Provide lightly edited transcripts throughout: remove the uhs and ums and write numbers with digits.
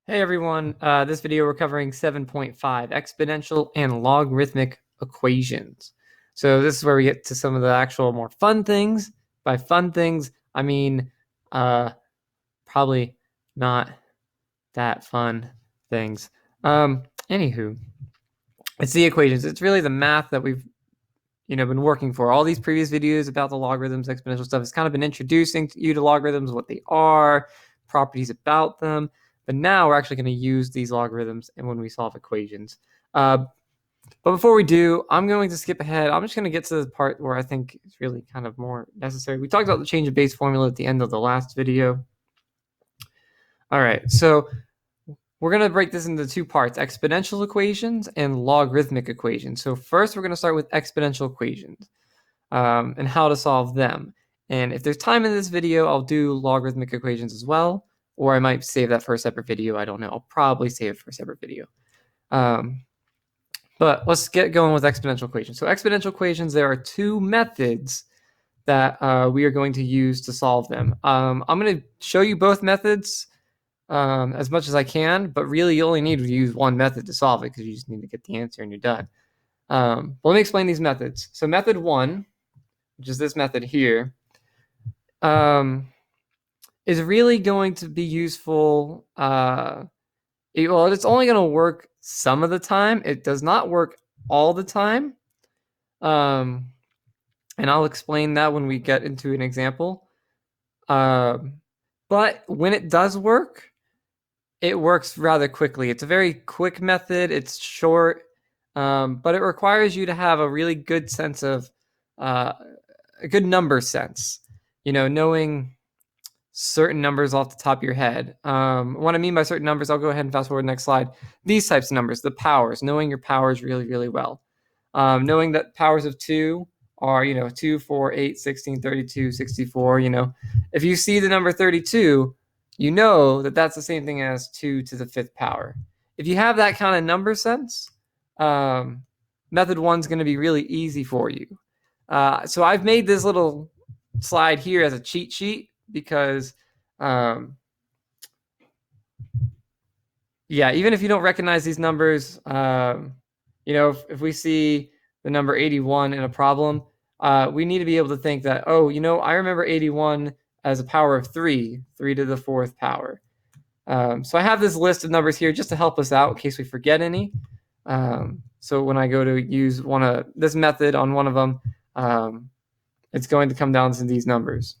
Hey everyone, this video we're covering 7.5 exponential and logarithmic equations. So this is where we get to some of the actual more fun things. By fun things, I mean probably not that fun things. Anywho, it's the equations. It's really the math that we've been working for. All these previous videos about the logarithms, exponential stuff has kind of been introducing you to logarithms, what they are, properties about them. But now we're actually going to use these logarithms and when we solve equations. But before we do, I'm going to skip ahead. I'm just going to get to the part where I think it's really kind of more necessary. We talked about the change of base formula at the end of the last video. All right, so we're going to break this into two parts, exponential equations and logarithmic equations. So first, we're going to start with exponential equations and how to solve them. And if there's time in this video, I'll do logarithmic equations as well, or I might save that for a separate video. I don't know. I'll probably save it for a separate video. But let's get going with exponential equations. So exponential equations, there are two methods that we are going to use to solve them. I'm going to show you both methods as much as I can, but really you only need to use one method to solve it because you just need to get the answer and you're done. Let me explain these methods. So method one, which is this method here, is really going to be useful. It's only going to work some of the time. It does not work all the time. And I'll explain that when we get into an example. But when it does work, it works rather quickly. It's a very quick method. It's short, but it requires you to have a really good sense of a good number sense. Knowing certain numbers off the top of your head. What I mean by certain numbers, I'll go ahead and fast forward to the next slide. These types of numbers, the powers, knowing your powers really, really well. Knowing that powers of 2 are, 2, 4, 8, 16, 32, 64. If you see the number 32, you know that that's the same thing as 2 to the 5th power. If you have that kind of number sense, method 1 is going to be really easy for you. So I've made this little slide here as a cheat sheet because, even if you don't recognize these numbers, if we see the number 81 in a problem, we need to be able to think that, I remember 81 as a power of 3 to the 4th power. So I have this list of numbers here just to help us out in case we forget any. So when I go to use this method on one of them, it's going to come down to these numbers.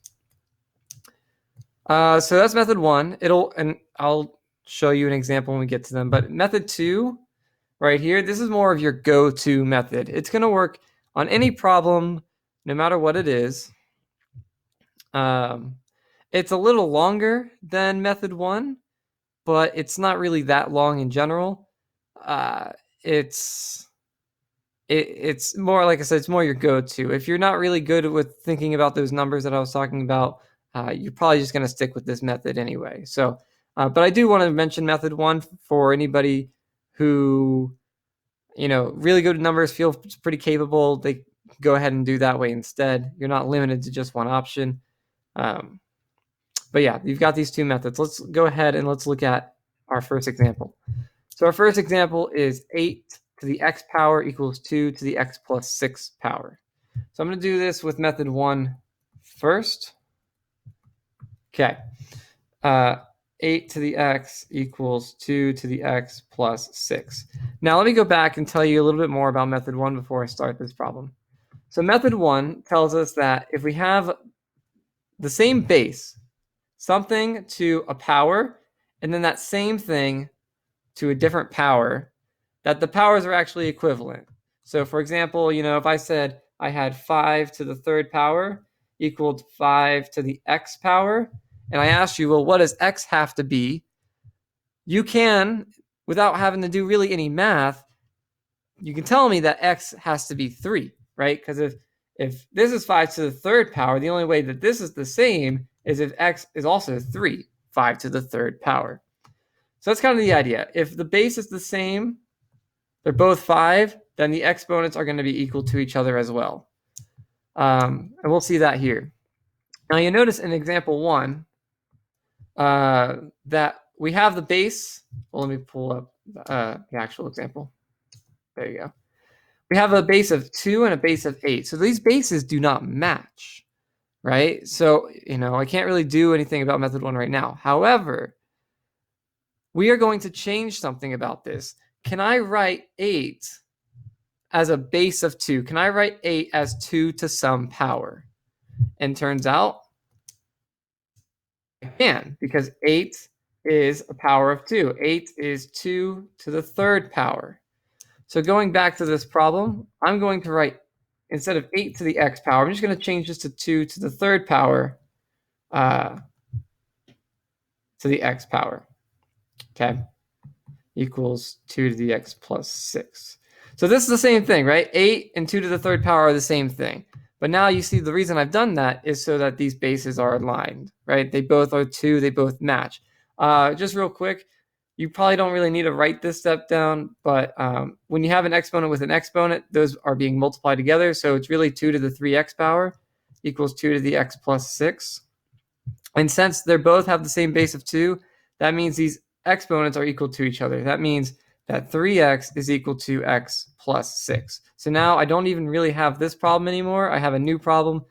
So that's method 1. I'll show you an example when we get to them. But method 2, right here, this is more of your go-to method. It's going to work on any problem, no matter what it is. It's a little longer than method 1, but it's not really that long in general. It's more, like I said, it's more your go-to. If you're not really good with thinking about those numbers that I was talking about, you're probably just going to stick with this method anyway. So, but I do want to mention method 1 for anybody who, really good at numbers, feel pretty capable. They go ahead and do that way instead. You're not limited to just one option. But yeah, you've got these two methods. Let's go ahead and let's look at our first example. So our first example is 8 to the x power equals 2 to the x plus 6 power. So I'm going to do this with method 1 first. Okay. 8 to the x equals 2 to the x plus 6. Now let me go back and tell you a little bit more about method 1 before I start this problem. So method 1 tells us that if we have the same base, something to a power, and then that same thing to a different power, that the powers are actually equivalent. So for example, if I said I had 5 to the 3rd power equaled 5 to the x power, and I asked you, well, what does x have to be? You can, without having to do really any math, you can tell me that x has to be 3, right? Because if this is 5 to the 3rd power, the only way that this is the same is if x is also 3, 5 to the 3rd power. So that's kind of the idea. If the base is the same, they're both 5, then the exponents are going to be equal to each other as well. And we'll see that here. Now you notice in example 1 that we have the base. Well, let me pull up the actual example. There you go. We have a base of 2 and a base of 8. So these bases do not match, right? So, I can't really do anything about method 1 right now. However, we are going to change something about this. Can I write 8 as a base of 2? Can I write 8 as 2 to some power? And turns out I can, because 8 is a power of 2. 8 is 2 to the third power. So going back to this problem, I'm going to write, instead of 8 to the x power, I'm just going to change this to 2 to the third power to the x power. Okay, equals 2 to the x plus 6. So this is the same thing, right? 8 and 2 to the third power are the same thing. But now you see the reason I've done that is so that these bases are aligned, right? They both are 2, they both match. Just real quick, you probably don't really need to write this step down, but when you have an exponent with an exponent, those are being multiplied together. So it's really 2 to the 3x power equals 2 to the x plus 6. And since they both have the same base of 2, that means these exponents are equal to each other. That means that 3x is equal to x plus 6. So now I don't even really have this problem anymore. I have a new problem.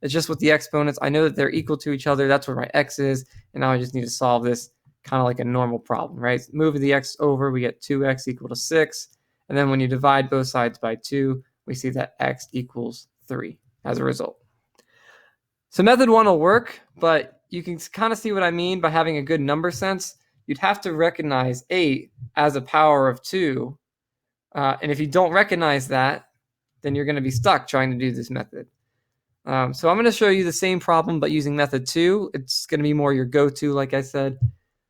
It's just with the exponents. I know that they're equal to each other. That's where my x is. And now I just need to solve this kind of like a normal problem, right? Moving the x over, we get 2x equal to 6. And then when you divide both sides by 2, we see that x equals 3 as a result. So method 1 will work, but you can kind of see what I mean by having a good number sense. You'd have to recognize 8 as a power of 2. And if you don't recognize that, then you're going to be stuck trying to do this method. So I'm going to show you the same problem, but using method 2. It's going to be more your go-to, like I said.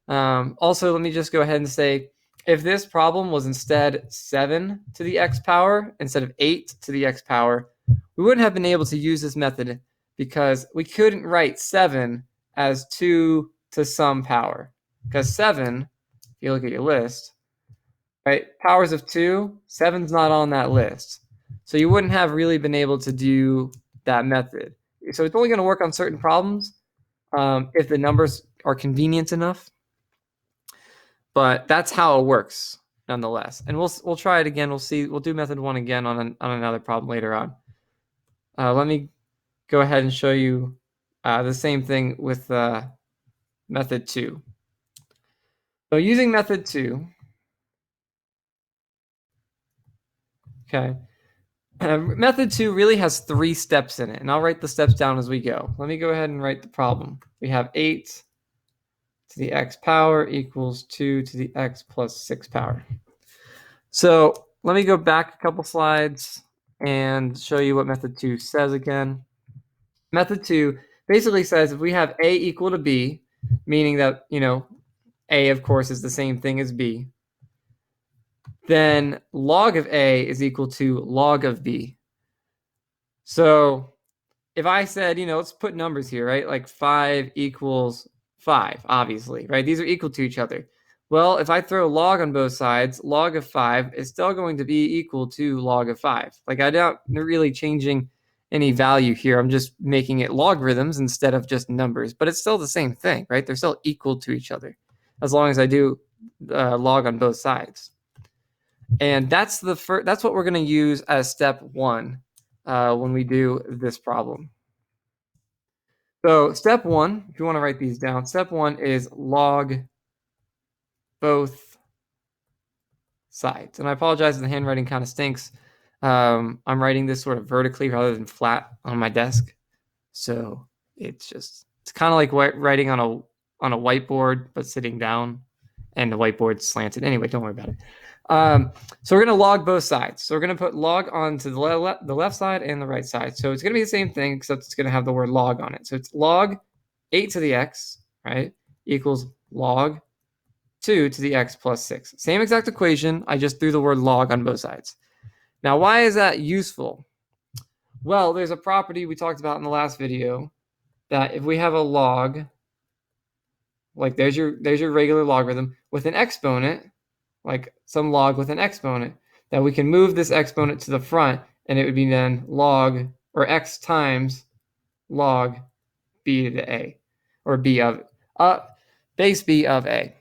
Also, let me just go ahead and say, if this problem was instead 7 to the x power instead of 8 to the x power, we wouldn't have been able to use this method because we couldn't write 7 as 2 to some power. Because 7, if you look at your list, right, powers of 2, 7's not on that list. So you wouldn't have really been able to do that method. So it's only going to work on certain problems if the numbers are convenient enough. But that's how it works, nonetheless. And we'll try it again. We'll do method 1 again on another problem later on. Let me go ahead and show you the same thing with method 2. So using method 2, okay, method 2 really has 3 steps in it, and I'll write the steps down as we go. Let me go ahead and write the problem. We have 8 to the x power equals 2 to the x plus 6 power. So let me go back a couple slides and show you what method 2 says again. Method 2 basically says if we have a equal to b, meaning that, a, of course, is the same thing as b, then log of a is equal to log of b. So if I said, let's put numbers here, right? Like 5 equals 5, obviously, right? These are equal to each other. Well, if I throw log on both sides, log of 5 is still going to be equal to log of 5. Like, I'm not really changing any value here. I'm just making it logarithms instead of just numbers. But it's still the same thing, right? They're still equal to each other as long as I do log on both sides. And that's what we're going to use as step 1 when we do this problem. So step 1, if you want to write these down, step 1 is log both sides. And I apologize if the handwriting kind of stinks. I'm writing this sort of vertically rather than flat on my desk. So it's kind of like writing on a whiteboard, but sitting down, and the whiteboard's slanted. Anyway, don't worry about it. So we're going to log both sides. So we're going to put log onto the left side and the right side. So it's going to be the same thing, except it's going to have the word log on it. So it's log 8 to the x, right, equals log 2 to the x plus 6. Same exact equation. I just threw the word log on both sides. Now, why is that useful? Well, there's a property we talked about in the last video that if we have a log, like there's your regular logarithm with an exponent, like some log with an exponent, that we can move this exponent to the front, and it would be then log, or x times log b to the a, or b of base b of a.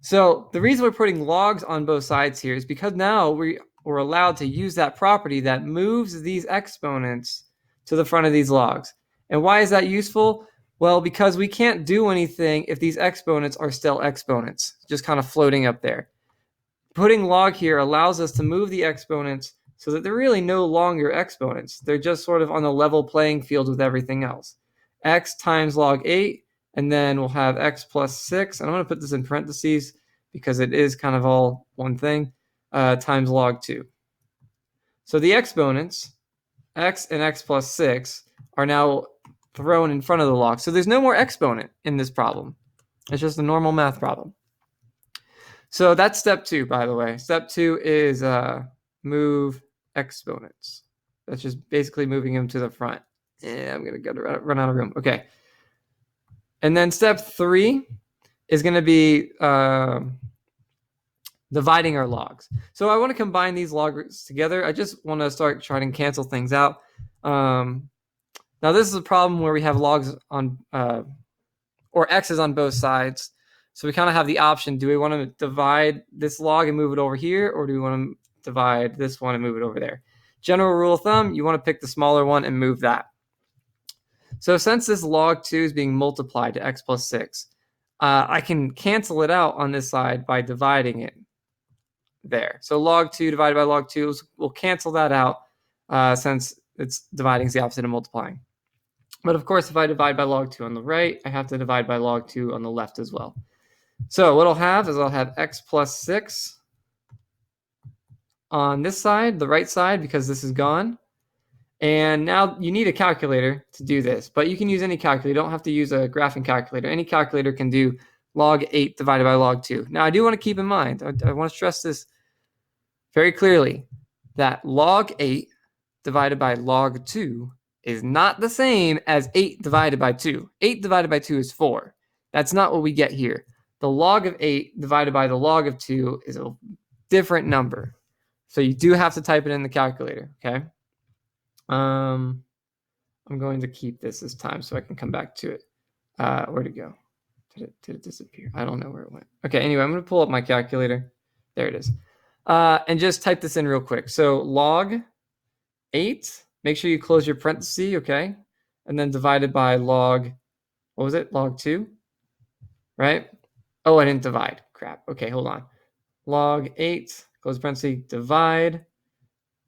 So the reason we're putting logs on both sides here is because now we're allowed to use that property that moves these exponents to the front of these logs. And why is that useful? Well, because we can't do anything if these exponents are still exponents, just kind of floating up there. Putting log here allows us to move the exponents so that they're really no longer exponents. They're just sort of on a level playing field with everything else. X times log 8, and then we'll have x plus 6. And I'm going to put this in parentheses because it is kind of all one thing, times log 2. So the exponents, x and x plus 6, are now thrown in front of the log. So there's no more exponent in this problem. It's just a normal math problem. So that's step 2, by the way. Step 2 is move exponents. That's just basically moving them to the front. Yeah, I'm going to run out of room. Okay. And then step 3 is going to be dividing our logs. So I want to combine these logs together. I just want to start trying to cancel things out. Now this is a problem where we have logs on, or x's on both sides. So we kind of have the option, do we want to divide this log and move it over here, or do we want to divide this one and move it over there? General rule of thumb, you want to pick the smaller one and move that. So since this log 2 is being multiplied to x plus 6, I can cancel it out on this side by dividing it there. So log 2 divided by log 2, we'll cancel that out since it's dividing is the opposite of multiplying. But of course, if I divide by log 2 on the right, I have to divide by log 2 on the left as well. So what I'll have is I'll have x plus 6 on this side, the right side, because this is gone. And now you need a calculator to do this, but you can use any calculator. You don't have to use a graphing calculator. Any calculator can do log 8 divided by log 2. Now, I do want to keep in mind, I want to stress this very clearly, that log 8 divided by log 2 is not the same as 8 divided by 2. 8 divided by 2 is 4. That's not what we get here. The log of 8 divided by the log of 2 is a different number. So you do have to type it in the calculator, okay? I'm going to keep this time so I can come back to it. Where'd it go? Did it disappear? I don't know where it went. Okay, anyway, I'm going to pull up my calculator. There it is. And just type this in real quick. So log 8, make sure you close your parenthesis, okay? And then divided by log, what was it? Log 2, right? Oh, I didn't divide. Crap. Okay, hold on. Log 8, close parenthesis, divide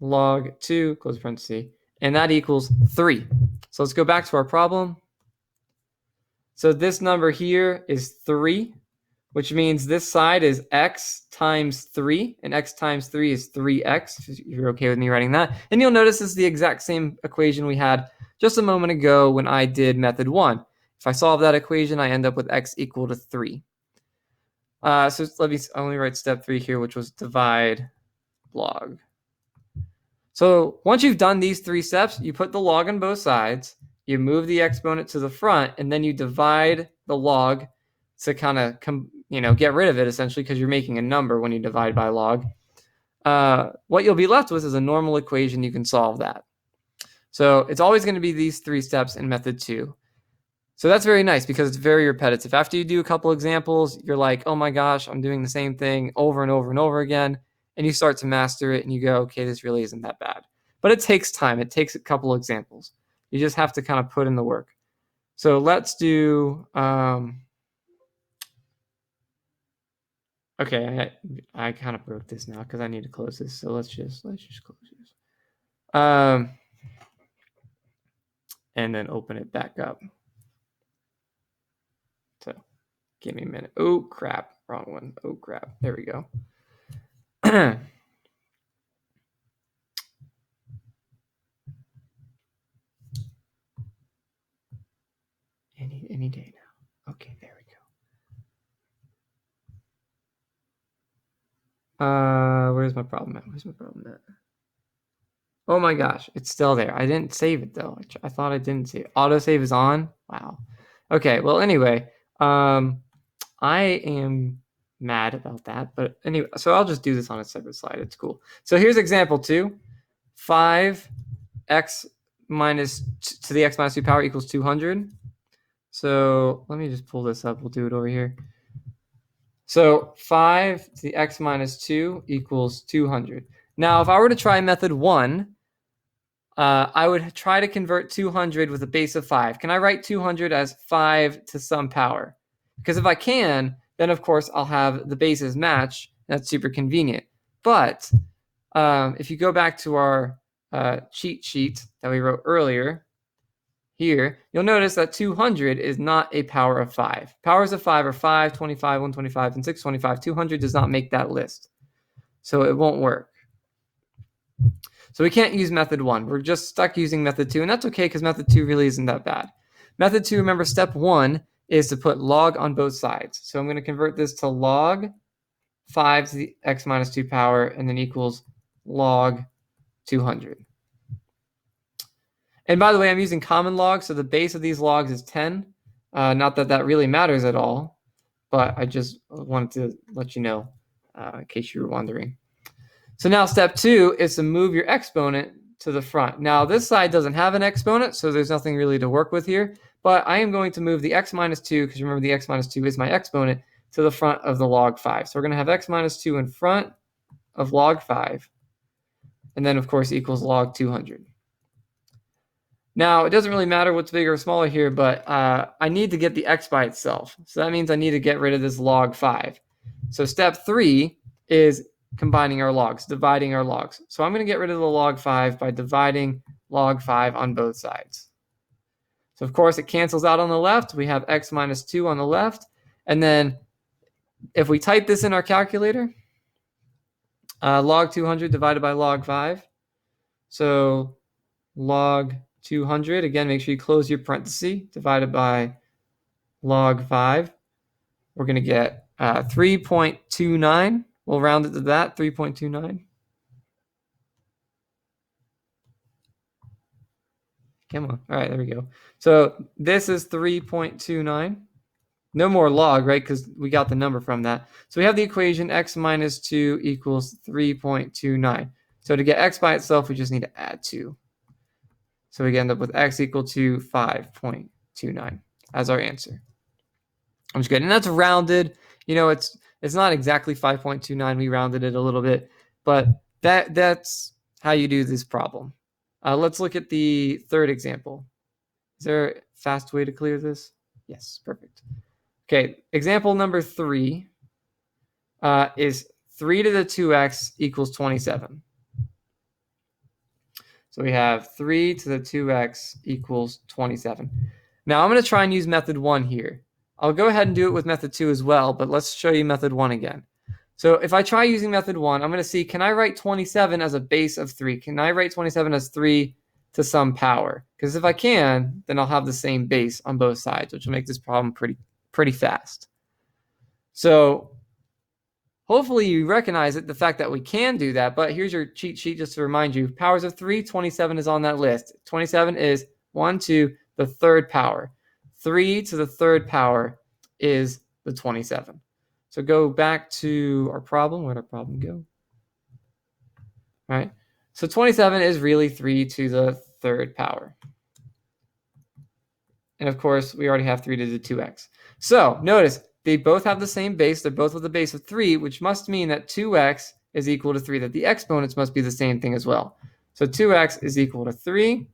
log 2, close parenthesis, and that equals 3. So let's go back to our problem. So this number here is 3, which means this side is x times 3, and x times 3 is 3x, if you're okay with me writing that. And you'll notice this is the exact same equation we had just a moment ago when I did method 1. If I solve that equation, I end up with x equal to 3. So let me only write step 3 here, which was divide log. So once you've done these 3 steps, you put the log on both sides, you move the exponent to the front, and then you divide the log to kind of get rid of it essentially because you're making a number when you divide by log. What you'll be left with is a normal equation. You can solve that. So it's always going to be these 3 steps in method 2. So that's very nice because it's very repetitive. After you do a couple examples, you're like, oh my gosh, I'm doing the same thing over and over and over again. And you start to master it and you go, okay, this really isn't that bad. But it takes time. It takes a couple examples. You just have to kind of put in the work. So let's do, okay, I kind of broke this now because I need to close this. So let's just close this. And then open it back up. So give me a minute. Oh, crap. Wrong one. Oh, crap. There we go. Any day now. Okay, there we go. Where's my problem at? Oh my gosh, it's still there. I didn't save it though. I thought I didn't save it. Autosave is on. Wow. Okay, well anyway, I am mad about that, but anyway, so I'll just do this on a separate slide. It's cool. So here's example 2. 5x minus to the x minus 2 power equals 200. So let me just pull this up. We'll do it over here. So 5 to the x minus 2 equals 200. Now, if I were to try method 1, I would try to convert 200 with a base of 5. Can I write 200 as 5 to some power? Because if I can, then of course I'll have the bases match. That's super convenient. But if you go back to our cheat sheet that we wrote earlier, here, you'll notice that 200 is not a power of 5. Powers of 5 are 5, 25, 125, and 625. 200 does not make that list. So it won't work. So we can't use method 1. We're just stuck using method 2, and that's okay because method 2 really isn't that bad. Method 2, remember, step 1 is to put log on both sides. So I'm going to convert this to log 5 to the x minus 2 power, and then equals log 200. And by the way, I'm using common log, so the base of these logs is 10. Not that that really matters at all, but I just wanted to let you know in case you were wondering. So now step 2 is to move your exponent to the front. Now this side doesn't have an exponent, so there's nothing really to work with here, but I am going to move the x minus 2, because remember the x minus 2 is my exponent, to the front of the log 5. So we're going to have x minus 2 in front of log 5, and then of course equals log 200. Now, it doesn't really matter what's bigger or smaller here, but I need to get the x by itself. So that means I need to get rid of this log 5. So step 3 is combining our logs, dividing our logs. So I'm going to get rid of the log 5 by dividing log 5 on both sides. So of course it cancels out on the left. We have x minus 2 on the left. And then if we type this in our calculator, log 200 divided by log 5. So log 200, again, make sure you close your parenthesis, divided by log 5. We're going to get 3.29. We'll round it to that, 3.29. Come on. All right, there we go. So this is 3.29. No more log, right? Because we got the number from that. So we have the equation x minus 2 equals 3.29. So to get x by itself, we just need to add 2. So we end up with x equal to 5.29 as our answer. I'm just kidding. And that's rounded. You know, it's not exactly 5.29. We rounded it a little bit, but that's how you do this problem. Let's look at the third example. Is there a fast way to clear this? Yes, perfect. Okay, example number 3 is 3 to the 2x equals 27. So we have 3 to the 2x equals 27. Now I'm going to try and use method 1 here. I'll go ahead and do it with method 2 as well, but let's show you method 1 again. So if I try using method 1, I'm going to see, can I write 27 as a base of 3? Can I write 27 as 3 to some power? Because if I can, then I'll have the same base on both sides, which will make this problem pretty fast. So hopefully you recognize it, the fact that we can do that, but here's your cheat sheet just to remind you. Powers of 3, 27 is on that list. 27 is 1 to the third power. 3 to the third power is the 27. So go back to our problem. Where'd our problem go? All right. So 27 is really 3 to the third power. And of course, we already have 3 to the 2x. So notice, they both have the same base. They're both with a base of 3, which must mean that 2x is equal to 3, that the exponents must be the same thing as well. So 2x is equal to 3.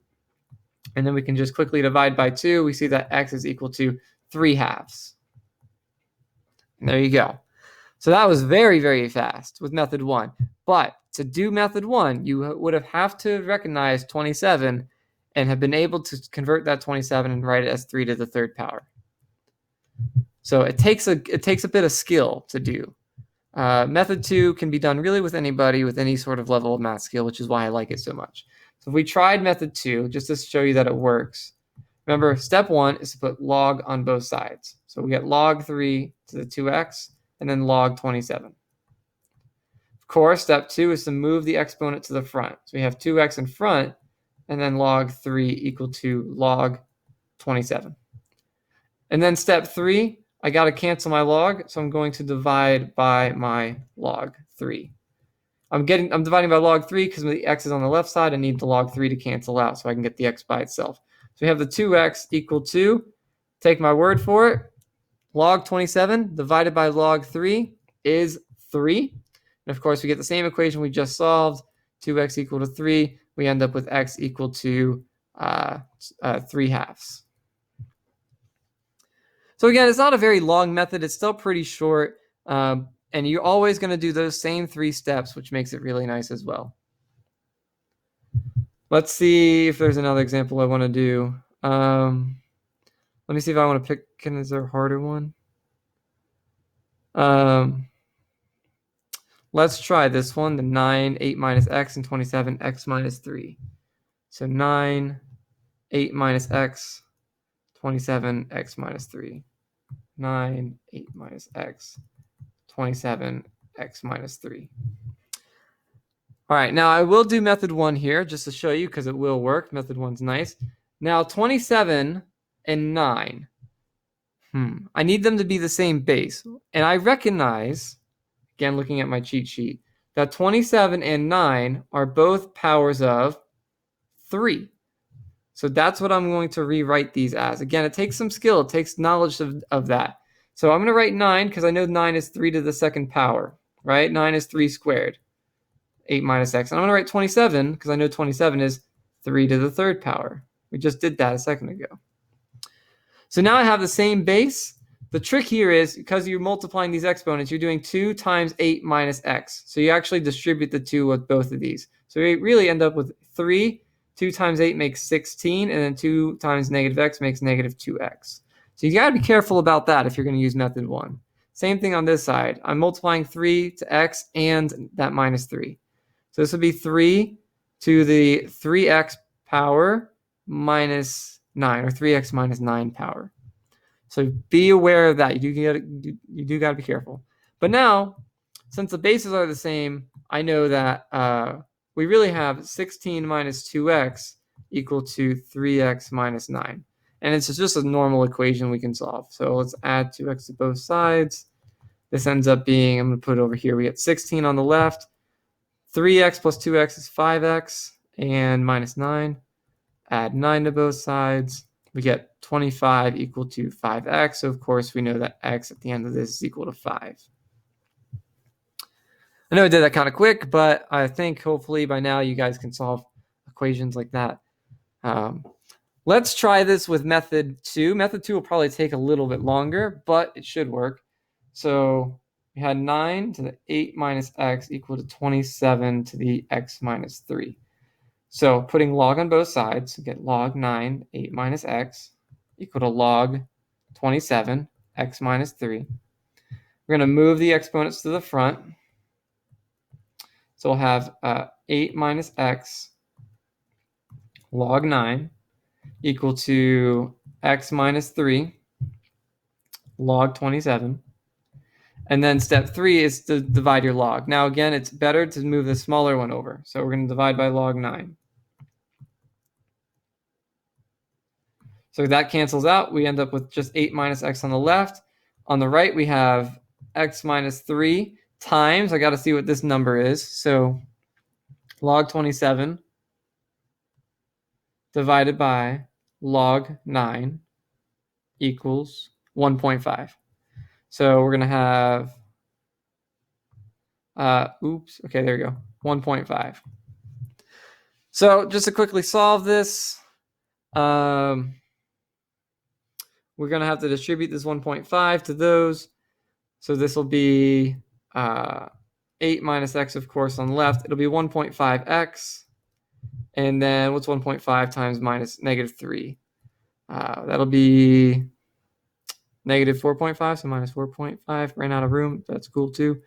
And then we can just quickly divide by 2. We see that x is equal to 3/2. And there you go. So that was very, very fast with method 1. But to do method 1, you would have to recognize 27 and have been able to convert that 27 and write it as 3 to the third power. So it takes a bit of skill to do. Method 2 can be done really with anybody with any sort of level of math skill, which is why I like it so much. So if we tried method 2, just to show you that it works, remember step 1 is to put log on both sides. So we get log 3 to the 2x and then log 27. Of course, step 2 is to move the exponent to the front. So we have 2x in front and then log 3 equal to log 27. And then step 3, I got to cancel my log, so I'm going to divide by my log 3. I'm dividing by log 3 because the x is on the left side. I need the log 3 to cancel out so I can get the x by itself. So we have the 2x equal to, take my word for it, Log 27 divided by log 3 is 3. And of course, we get the same equation we just solved, 2x equal to 3. We end up with x equal to 3 halves. So again, it's not a very long method. It's still pretty short. And you're always going to do those same 3 steps, which makes it really nice as well. Let's see if there's another example I want to do. Let me see if I want to pick, is there a harder one? Let's try this one, the 9, 8 minus x, and 27, x minus 3. So 9, 8 minus x, 27, x minus 3. 9, 8 minus x, 27, x minus 3. All right, now I will do method 1 here just to show you because it will work. Method 1's nice. Now 27 and 9. I need them to be the same base. And I recognize, again looking at my cheat sheet, that 27 and 9 are both powers of 3. So that's what I'm going to rewrite these as. Again, it takes some skill. It takes knowledge of that. So I'm going to write 9 because I know 9 is 3 to the second power, right? 9 is 3 squared, 8 minus x. And I'm going to write 27 because I know 27 is 3 to the third power. We just did that a second ago. So now I have the same base. The trick here is because you're multiplying these exponents, you're doing 2 times 8 minus x. So you actually distribute the 2 with both of these. So we really end up with 3. 2 times 8 makes 16, and then 2 times negative x makes negative 2x. So you got to be careful about that if you're going to use method 1. Same thing on this side. I'm multiplying 3 to x and that minus 3. So this would be 3 to the 3x power minus 9, or 3x minus 9 power. So be aware of that. You do got to be careful. But now, since the bases are the same, I know that we really have 16 minus 2x equal to 3x minus 9. And it's just a normal equation we can solve. So let's add 2x to both sides. This ends up being, I'm going to put it over here, we get 16 on the left. 3x plus 2x is 5x, and minus 9. Add 9 to both sides. We get 25 equal to 5x. So of course we know that x at the end of this is equal to 5. I know I did that kind of quick, but I think hopefully by now you guys can solve equations like that. Let's try this with method 2. Method 2 will probably take a little bit longer, but it should work. So we had 9 to the 8 minus x equal to 27 to the x minus 3. So putting log on both sides, we get log 9, 8 minus x equal to log 27, x minus 3. We're going to move the exponents to the front. So we'll have 8 minus x log 9 equal to x minus 3 log 27. And then step 3 is to divide your log. Now again, it's better to move the smaller one over. So we're going to divide by log 9. So that cancels out. We end up with just 8 minus x on the left. On the right, we have x minus 3 times, I got to see what this number is. So log 27 divided by log 9 equals 1.5. So we're going to have, okay, there we go, 1.5. So just to quickly solve this, we're going to have to distribute this 1.5 to those. So this will be 8 minus x, of course, on the left. It'll be 1.5x. And then what's 1.5 times minus negative 3? That'll be negative 4.5, so minus 4.5. Ran out of room. That's cool too.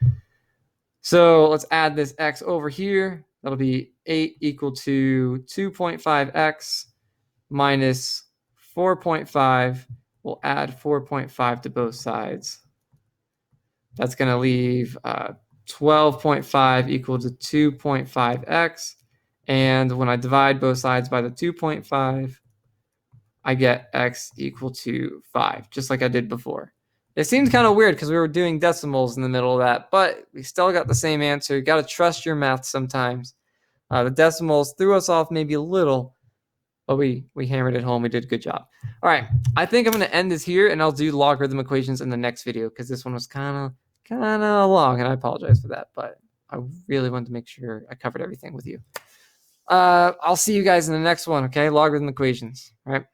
So let's add this x over here. That'll be 8 equal to 2.5x minus 4.5. We'll add 4.5 to both sides. That's going to leave 12.5 equal to 2.5x. And when I divide both sides by the 2.5, I get x equal to 5, just like I did before. It seems kind of weird because we were doing decimals in the middle of that, but we still got the same answer. You got to trust your math sometimes. The decimals threw us off maybe a little, but we hammered it home. We did a good job. All right, I think I'm going to end this here, and I'll do logarithm equations in the next video because this one was kind of long, and I apologize for that, but I really wanted to make sure I covered everything with you. I'll see you guys in the next one, okay? Logarithm equations, all right?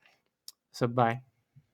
So bye.